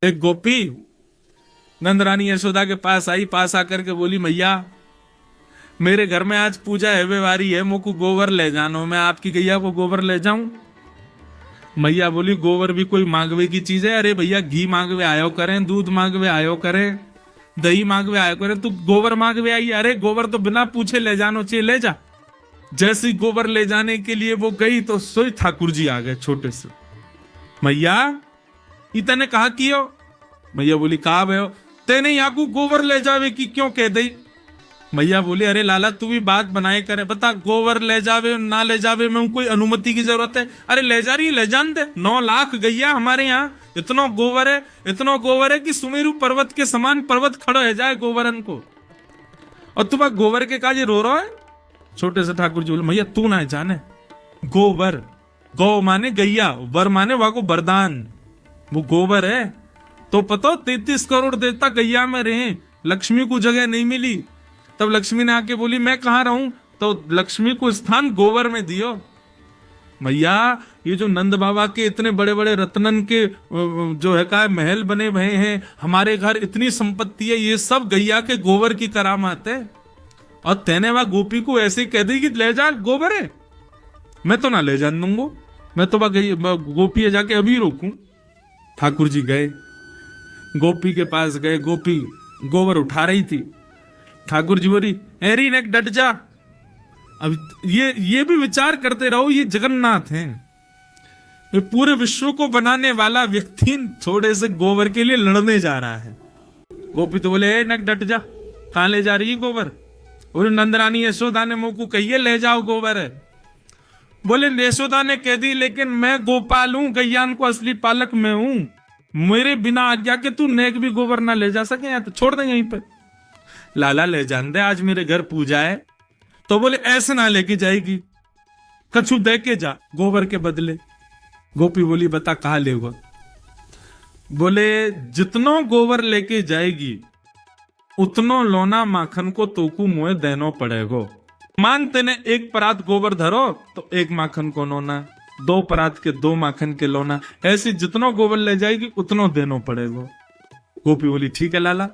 एक गोपी नंद रानी यशोदा के पास आई, पास आकर के बोली, मैया मेरे घर में आज पूजा है, व्यवहारी है, मुझको गोबर ले जानो, मैं आपकी गैया को गोबर ले जाऊं। मैया बोली, गोबर भी कोई मांगवे की चीज है? अरे भैया घी मांगवे आयो करें, दूध मांगवे आयो करें, दही मांगवे आयो करें, तू गोबर मांगवे आई? अरे गोबर तो बिना पूछे ले जानो चाहिए, ले जा। जैसे ही गोबर ले जाने के लिए वो गई तो सोई ठाकुर जी आ गए छोटे से। मैया इतने कहा कियो? मैया बोली, कहा भयो तेने यहाँ को गोबर ले जावे की क्यों कह दई? मैया बोली, अरे लाला तू भी बात बनाए करे, बता गोबर ले जावे ना ले जावे में कोई अनुमति की जरूरत है? अरे ले जा रही ले जान दे, 9 लाख गैया हमारे यहाँ, इतना गोबर है कि सुमेरु पर्वत के समान पर्वत खड़ा हो जाए गोबरन को, और तू गोबर के काजे रो रहा है? छोटे से ठाकुर जी बोले, मैया तू ना जाने, गोबर, गौ माने गैया, वर माने वहां को वरदान, वो गोबर है तो पता 33 करोड़ देवता गैया में रहे, लक्ष्मी को जगह नहीं मिली, तब लक्ष्मी ने आके बोली मैं कहाँ रहूं, तो लक्ष्मी को स्थान गोबर में दियो। मैया ये जो नंद बाबा के इतने बड़े बड़े रत्नन के जो है का महल बने हुए हैं, हमारे घर इतनी संपत्ति है, ये सब गैया के गोबर की करामात है, और तेने वहां गोपी को ऐसे कह दी कि ले जा गोबर है, मैं तो ना ले जान दूंगा, मैं तो गोपी जाके अभी रोकूं। ठाकुर जी गए, गोपी के पास गए, गोपी गोबर उठा रही थी। ठाकुर जी बोली, एरी नेक डट जा। अब ये भी विचार करते रहो, ये जगन्नाथ हैं, ये पूरे विश्व को बनाने वाला व्यक्ति थोड़े से गोबर के लिए लड़ने जा रहा है। गोपी तो बोले, ए नेक डट जा, कहां ले जा रही है गोबर? बोले, नंदरानी यशोदा ने मुंह को कहिए ले जाओ गोबर है। बोले, यशोदा ने कह दी, लेकिन मैं गोपाल हूं, गैयान को असली पालक मैं हूं, मेरे बिना आज्ञा के तू नेक भी गोबर ना ले जा सके, या तो छोड़ दे यहीं पे। लाला ले जान दे, आज मेरे घर पूजा है। तो बोले, ऐसे ना लेके जाएगी, कछु दे के जा गोबर के बदले। गोपी बोली, बता कहा लेगा? बोले, जितनो गोबर लेके जाएगी उतनो लोना माखन को तोकू मुँह देनो पड़ेगो। मान तेने 1 परात गोबर धरो तो 1 माखन को लोना, 2 परात के 2 माखन के लोना, ऐसे जितनो गोबर ले जाएगी उतनो देनो पड़ेगा। गोपी बोली, ठीक है लाला,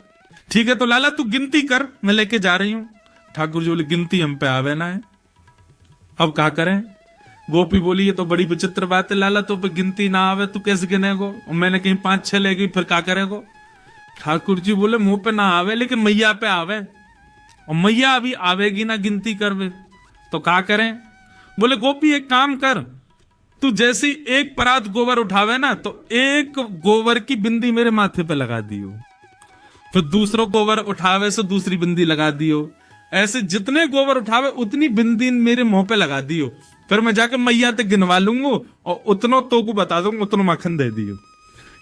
ठीक है, तो लाला तू गिनती कर, मैं लेके जा रही हूं। ठाकुर जी बोले, गिनती हम पे आवे ना है, अब क्या करें? गोपी बोली, ये तो बड़ी विचित्र बात है लाला, तो पे गिनती ना आवे तू कैसे गिनेगो? मैंने कहीं 5-6 ले गई, फिर क्या करेगो? ठाकुर जी बोले, मुंह पे ना आवे लेकिन मैया पे आवे, और मैया अभी आवेगी ना गिनती करवे, तो क्या करें? बोले, गोपी एक काम कर, तू जैसी 1 परात गोबर उठावे ना तो 1 गोबर की बिंदी मेरे माथे पे लगा दियो, फिर दूसरो गोबर उठावे से दूसरी बिंदी लगा दियो, ऐसे जितने गोबर उठावे उतनी बिंदी मेरे मुंह पे लगा दियो, फिर मैं जाके मैया तक गिनवा लूंगा और उतनो तो को बता दूंगा, उतनो माखन दे दियो।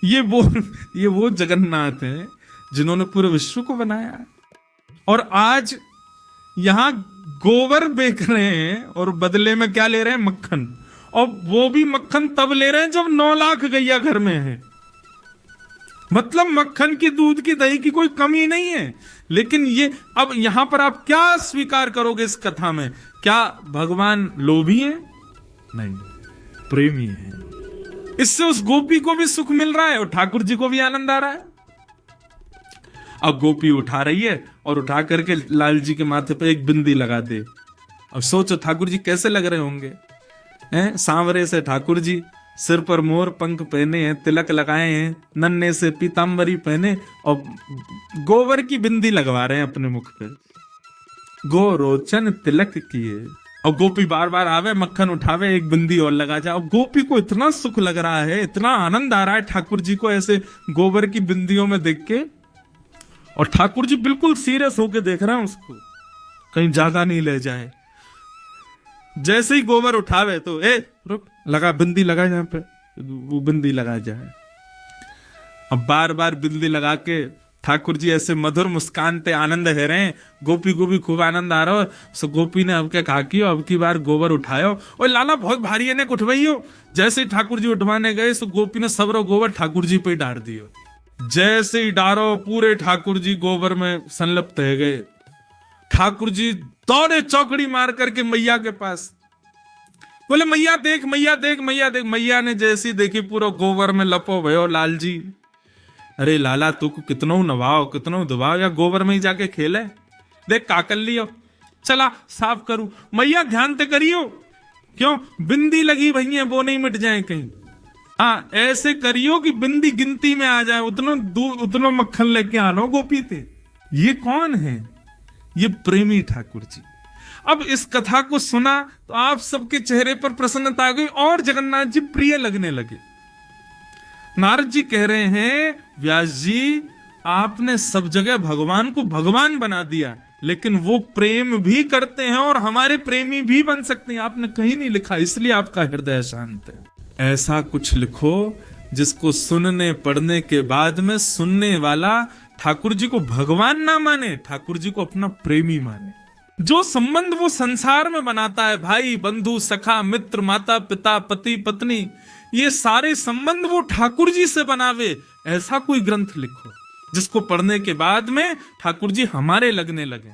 ये वो जगन्नाथ हैं जिन्होंने पूरे विश्व को बनाया, और आज यहां गोबर बेच रहे हैं और बदले में क्या ले रहे हैं? मक्खन, और वो भी मक्खन तब ले रहे हैं जब 9 लाख गैया घर में है। मतलब मक्खन की, दूध की, दही की कोई कमी नहीं है। लेकिन ये अब यहां पर आप क्या स्वीकार करोगे इस कथा में? क्या भगवान लोभी है? नहीं, प्रेमी है। इससे उस गोपी को भी सुख मिल रहा है और ठाकुर जी को भी आनंद आ रहा है। अब गोपी उठा रही है और उठा करके लाल जी के माथे पे 1 बिंदी लगा दे। अब सोचो ठाकुर जी कैसे लग रहे होंगे, हैं? सांवरे से ठाकुर जी, सिर पर मोर पंख पहने हैं, तिलक लगाए हैं, नन्हे से पीतांबरी पहने, और गोबर की बिंदी लगवा रहे हैं अपने मुख पे, गो रोचन तिलक किए। और गोपी बार बार आवे, मक्खन उठावे, 1 बिंदी और लगा जाए। और गोपी को इतना सुख लग रहा है, इतना आनंद आ रहा है ठाकुर जी को ऐसे गोबर की बिंदियों में देख के, और ठाकुर जी बिल्कुल सीरियस होके देख रहे हैं उसको, कहीं जागा नहीं ले जाए। जैसे ही गोबर उठावे तो ए रुक, लगा बिंदी लगा, यहाँ पे वो बिंदी लगा जाए। अब बार बार बिंदी लगा के ठाकुर जी ऐसे मधुर मुस्कान पे आनंद है रहे हैं। गोपी को भी खूब आनंद आ रहा हो। सो गोपी ने अब क्या कहा कि अब की बार गोबर उठायो, और लाला बहुत भारी है ने उठवाइयो। जैसे ही ठाकुर जी उठवाने गए सो गोपी ने सबरो गोबर ठाकुर जी पे डाल दियो। जैसे ही डारो पूरे ठाकुर जी गोबर में संलिप्त हो गए। ठाकुर जी दौड़े चौकड़ी मार करके मैया के पास, बोले मैया देख, मैया देख, मैया देख। मैया ने जैसी देखी पूरा गोबर में लपो भयो लाल जी। अरे लाला तू को कितनो नवाओ कितनो दबाओ या गोबर में ही जाके खेले, देख काकल लियो, चला साफ करूं। मैया ध्यान ते करियो, क्यों बिंदी लगी भैया वो नहीं मिट जाए कहीं। हाँ ऐसे करियो कि बिंदी गिनती में आ जाए, उतनो दूध उतनो मक्खन लेके आनो गोपी थे। ये कौन है? ये प्रेमी ठाकुर जी। अब इस कथा को सुना तो आप सबके चेहरे पर प्रसन्नता आ गई और जगन्नाथ जी प्रिय लगने लगे। नारद जी कह रहे हैं व्यास जी आपने सब जगह भगवान को भगवान बना दिया, लेकिन वो प्रेम भी करते हैं और हमारे प्रेमी भी बन सकते हैं। आपने कहीं नहीं लिखा, इसलिए आपका हृदय शांत है। ऐसा कुछ लिखो जिसको सुनने पढ़ने के बाद में सुनने वाला ठाकुर जी को भगवान ना माने, ठाकुर जी को अपना प्रेमी माने। जो संबंध वो संसार में बनाता है, भाई बंधु सखा मित्र माता पिता पति पत्नी, ये सारे संबंध वो ठाकुर जी से बनावे। ऐसा कोई ग्रंथ लिखो जिसको पढ़ने के बाद में ठाकुर जी हमारे लगने लगे।